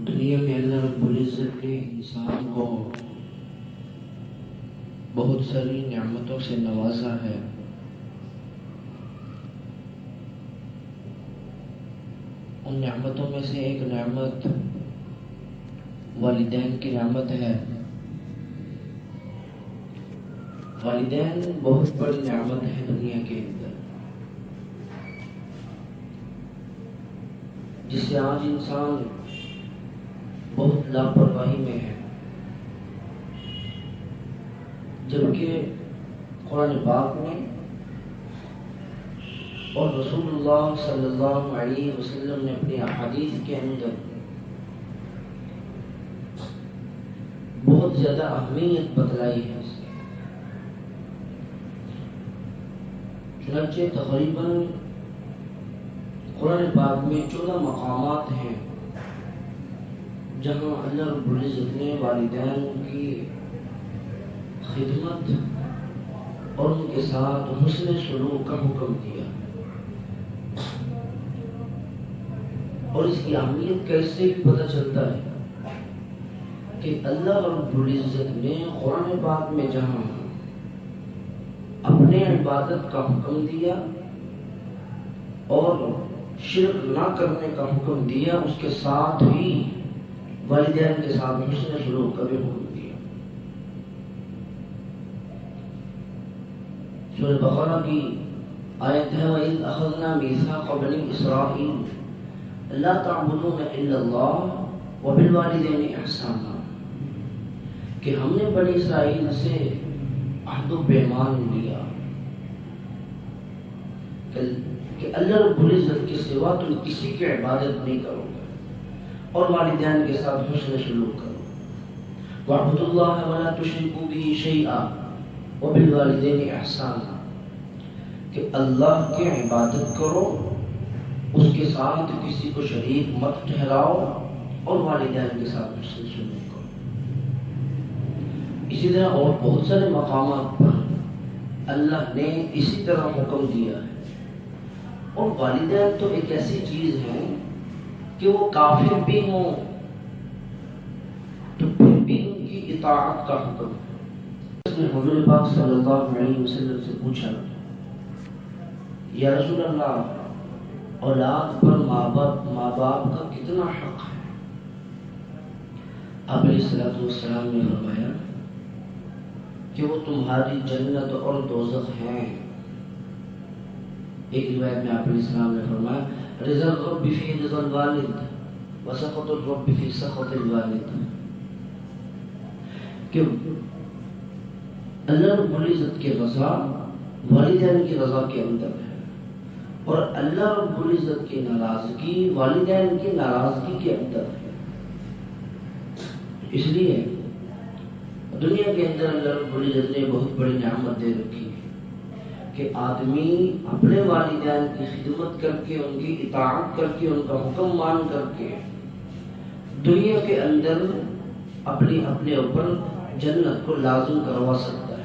دنیا میں اللہ رب العزت نے انسان کو بہت ساری نعمتوں سے نوازا ہے۔ ان نعمتوں میں سے ایک نعمت والدین کی نعمت ہے۔ والدین بہت بڑی نعمت ہے دنیا کے اندر، جس سے آج انسان بہت لاپرواہی میں ہے، جبکہ قرآن پاک میں اور رسول اللہ صلی اللہ علیہ وسلم نے اپنی احادیث کے اندر بہت زیادہ اہمیت بتلائی ہے اس کی۔ چنانچہ تقریباً قرآن پاک میں 14 مقامات ہیں جہاں اللہ رب العزت نے والدین کی خدمت اور ان کے ساتھ حسن سلوک کا حکم دیا، اور اس کی اہمیت کیسے بھی پتہ چلتا ہے کہ اللہ رب العزت نے قرآن پاک میں جہاں اپنے عبادت کا حکم دیا اور شرک نہ کرنے کا حکم دیا، اس کے ساتھ ہی والدین کے ساتھ حسن سلوک کا بھی حکم دیا۔ سورہ بقرہ کی آیت ہے وَإِذْ أَخَذْنَا مِيثَاقَ بَنِي إِسْرَائِيلَ لَا تَعْبُدُونَ إِلَّا اللَّهَ وَبِالْوَالِدَيْنِ إِحْسَانًا، کہ ہم نے بنی اسرائیل سے عہد و پیمان لیا کہ اللہ رب العزت کے سوا تم کسی کی عبادت نہیں کرو گے اور والدین کے ساتھ حسن سلوک کرو۔ وَاعْبُدُوا اللَّهَ وَلَا تُشْرِكُوا بِهِ شَيْئًا وَبِالْوَالِدَيْنِ إِحْسَانًا، کہ اللہ کی عبادت کرو، اس کے ساتھ کسی کو شریک مت ٹھہراؤ اور والدین کے ساتھ حسن سلوک کرو۔ اسی طرح اور بہت سارے مقامات پر اللہ نے اسی طرح حکم دیا ہے۔ اور والدین تو ایک ایسی چیز ہے کہ وہ کافر بھی ہوں تو پھر بھی ان کی اطاعت کا حکم ہے۔ اس نے حضور پاک صلی اللہ علیہ وسلم سے پوچھا، یا رسول اللہ، اولاد پر ماں باپ کا کتنا حق ہے؟ آپ علیہ الصلوۃ والسلام نے فرمایا کہ وہ تمہاری جنت اور دوزخ ہیں۔ ایک روایت میں آپ علیہ السلام نے فرمایا رضا الرب فی رضا الوالد وسخط الرب فی سخط الوالد، کہ اللہ رب العزت کی رضا والدین کی رضا کے اندر ہے، اور اللہ رب العزت کی ناراضگی والدین کی ناراضگی کے اندر ہے۔ اس لیے دنیا کے اندر اللہ رب العزت نے بہت بڑی نعمت دے رکھی ہے کہ آدمی اپنے والدین کی خدمت کر کے، ان کی اطاعت کر کے، ان کا حکم مان کر کے دنیا کے اندر اپنے اوپر جنت کو لازم کروا سکتا